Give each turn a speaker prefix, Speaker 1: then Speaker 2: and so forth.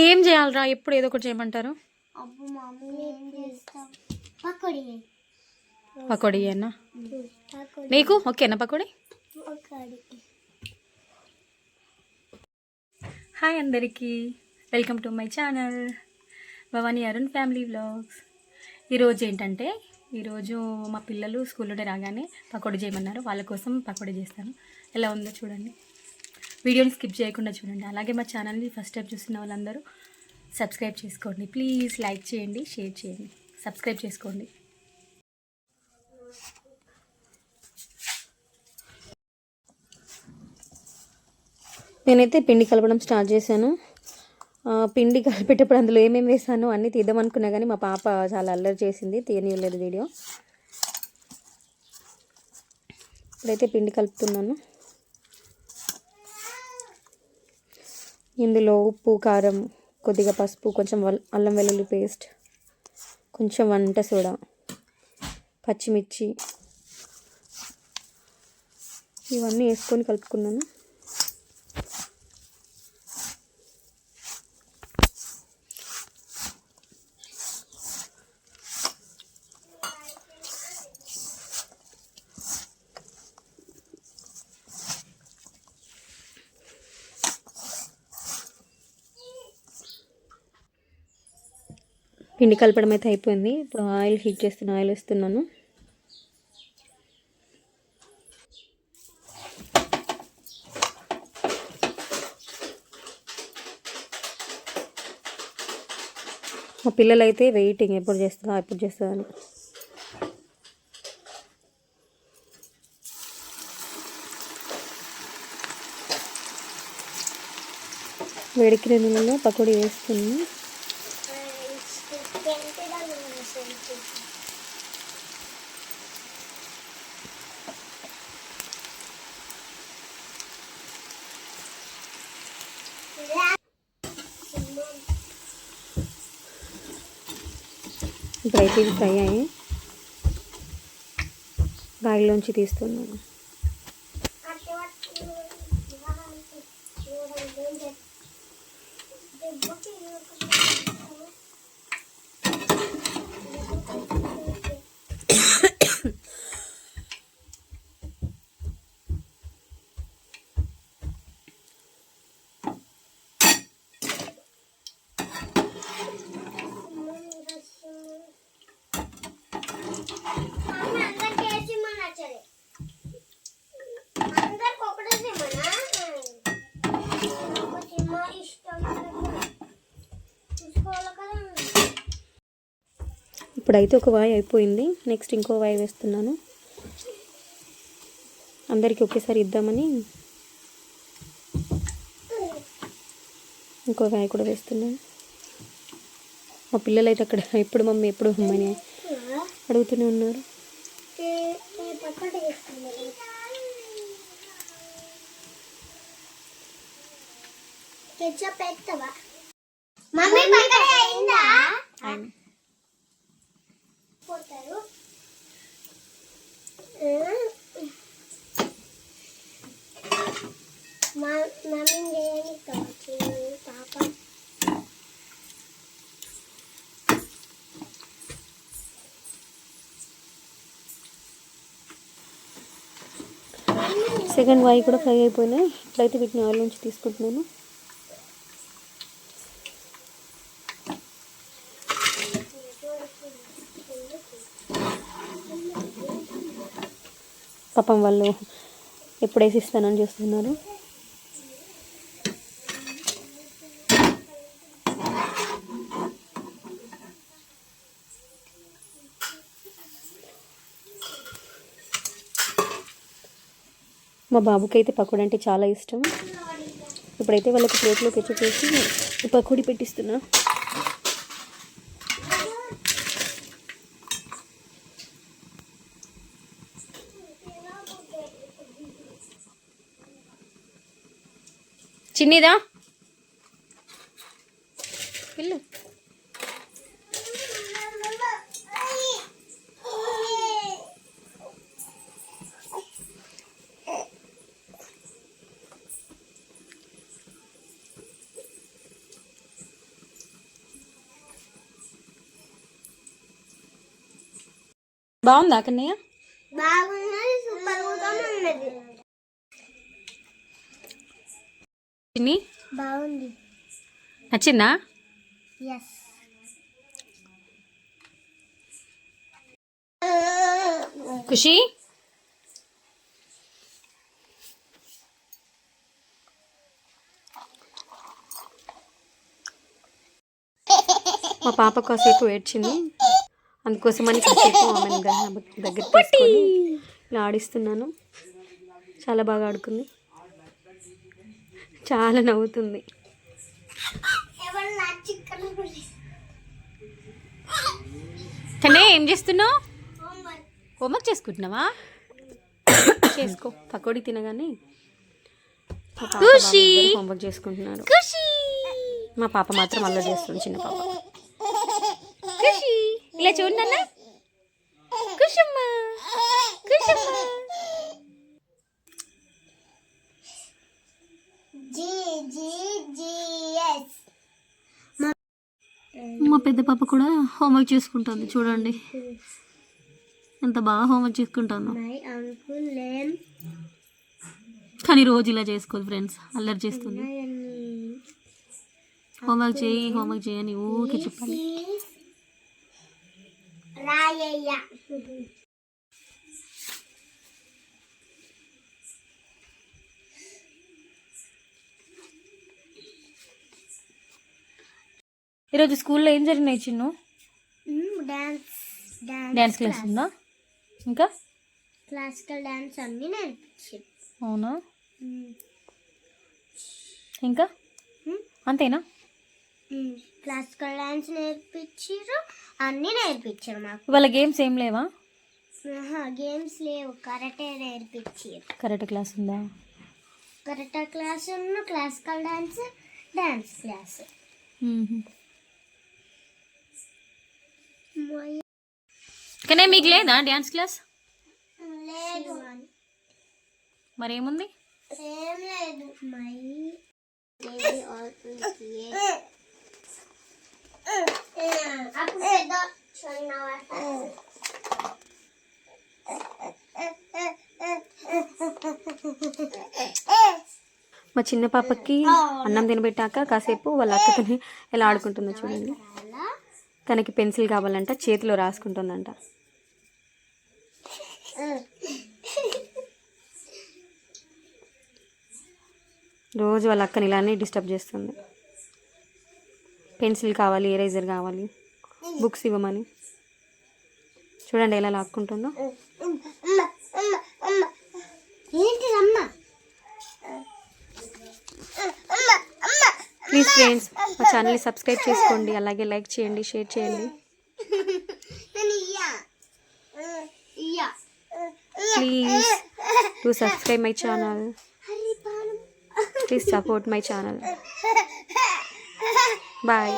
Speaker 1: ఏం చేయాలరా? ఎప్పుడు ఏదో ఒకటి చేయమంటారు. పకోడీ అన్నా నీకు ఓకేనా? పకోడీ. హాయ్ అందరికీ, welcome to my channel Bhavani Arun family vlogs. ఈరోజు ఏంటంటే, ఈరోజు మా పిల్లలు స్కూల్ నుండి రాగానే పకోడీ చేయమన్నారు. వాళ్ళ కోసం పకోడీ చేస్తాను. ఎలా ఉందో చూడండి, వీడియోని స్కిప్ చేయకుండా చూడండి. అలాగే మా ఛానల్ని ఫస్ట్ టైం చూస్తున్న వాళ్ళందరూ సబ్స్క్రైబ్ చేసుకోండి ప్లీజ్. లైక్ చేయండి, షేర్ చేయండి, సబ్స్క్రైబ్ చేసుకోండి. నేనైతే పిండి కలపడం స్టార్ట్ చేశాను. పిండి కలిపేటప్పుడు అందులో ఏమేమి వేసాను అన్నీ తీద్దామనుకున్నా, కానీ మా పాప చాలా అల్లరి చేసింది, తీయనివ్వలేదు వీడియో. ఇప్పుడైతే పిండి కలుపుతున్నాను. ఇందులో ఉప్పు, కారం, కొద్దిగా పసుపు, కొంచెం అల్లం వెల్లుల్లి పేస్ట్, కొంచెం వంట సోడా, పచ్చిమిర్చి ఇవన్నీ వేసుకొని కలుపుకున్నాను. పిండి కలపడం అయితే అయిపోయింది. ఇప్పుడు ఆయిల్ హీట్ చేస్తున్న ఆయిల్ వేస్తున్నాను. మా పిల్లలు అయితే వెయిటింగ్, ఎప్పుడు చేస్తుందా అని. వేడికి నూనెలో పకోడీ వేస్తుంది. ఇప్పుడైతే ఇవి ఫ్రై అయ్యి ఆయిల్లోంచి తీస్తున్నాను. ఇప్పుడైతే ఒక వాయి అయిపోయింది. నెక్స్ట్ ఇంకో వాయి వేస్తున్నాను. అందరికీ ఒకేసారి ఇద్దామని ఇంకో వాయి కూడా వేస్తున్నాను. మా పిల్లలు అయితే అక్కడ ఎప్పుడు మమ్మీ అని అడుగుతూనే ఉన్నారు. సెకండ్ వాయి కూడా ఫ్రై అయిపోయినాయి. ఇప్పుడైతే వీటిని ఆయిల్ నుంచి తీసుకుంటున్నాను. పాపం వాళ్ళు ఎప్పుడు వేసి ఇస్తానని చూస్తున్నారు. మా బాబుకి అయితే పకోడీ అంటే చాలా ఇష్టం. ఇప్పుడైతే వాళ్ళకి ప్లేట్లో కెచప్ వేసి పకోడీ పెట్టిస్తున్నా. చిన్నదా పిల్లు బాగుందా కన్నయ్య?
Speaker 2: బాగున్నది, సూపర్ గా ఉన్నది. బాగుంది.
Speaker 1: నచ్చిందా?
Speaker 2: ఎస్.
Speaker 1: ఖుషి మా పాప కాసేపు ఏడ్చింది, అందుకోసమని కాసేపు ఆమెను దగ్గర తీసుకొని ఇలా ఆడిస్తున్నాను. చాలా బాగా ఆడుకుంది, చాలా నవ్వుతుంది. కనే ఏం చేస్తున్నావు? హోంవర్క్ చేసుకుంటున్నావా? చేసుకో. పకోడీ తినగానే హోంవర్క్ చేసుకుంటున్నారు. మా పాప మాత్రం అల్లరి చేస్తుంది, చిన్న పాప. ఇలా చూడన్నా, కుషమ్మా కుషమ్మా. మా పెద్ద పాప కూడా హోంవర్క్ చేసుకుంటుంది, చూడండి ఎంత బాగా హోంవర్క్ చేసుకుంటుందో. కానీ రోజు ఇలా చేసుకోదు ఫ్రెండ్స్, అల్లరి చేస్తుంది. హోంవర్క్ చేయి అని ఊరికే చెప్పాలి. ఈరోజు స్కూల్లో ఏం జరిగినాయి చిన్ను? డ్యాన్స్ క్లాస్ ఉందా? ఇంకా
Speaker 2: క్లాసికల్ డ్యాన్స్ అన్ని నేర్పించారు.
Speaker 1: అవునా? ఇంకా అంతేనా?
Speaker 2: క్లాసికల్ డ్యాన్స్ నేర్పించారు, అన్నీ నేర్పించారు మాకు.
Speaker 1: ఇవాళ గేమ్స్ ఏం లేవా?
Speaker 2: గేమ్స్ లేవు, కరాటే నేర్పించారు.
Speaker 1: కరాటే క్లాస్ ఉందా?
Speaker 2: కరాటే క్లాస్ ఉన్న క్లాసికల్ డ్యాన్స్ క్లాస్.
Speaker 1: కానీ మీకు లేదా డ్యాన్స్ క్లాస్?
Speaker 2: లేదు.
Speaker 1: మరేముంది?
Speaker 2: ఏం లేదు.
Speaker 1: మా చిన్న పాపకి అన్నం తినబెట్టాక కాసేపు వాళ్ళ అక్కతోనే ఎలా ఆడుకుంటుందో చూడండి. తనకి పెన్సిల్ కావాలంట, చేతిలో రాసుకుంటుందంట. రోజు వాళ్ళ అక్కని ఇలానే డిస్టర్బ్ చేస్తుంది. పెన్సిల్ కావాలి, ఎరేజర్ కావాలి, బుక్స్ ఇవ్వమని. చూడండి ఎలా లాక్కుంటుందో. ప్లీజ్ ఫ్రెండ్స్, మా ఛానల్ని సబ్స్క్రైబ్ చేసుకోండి, అలాగే లైక్ చేయండి, షేర్ చేయండి. Please to subscribe my channel. Please support my channel. Bye.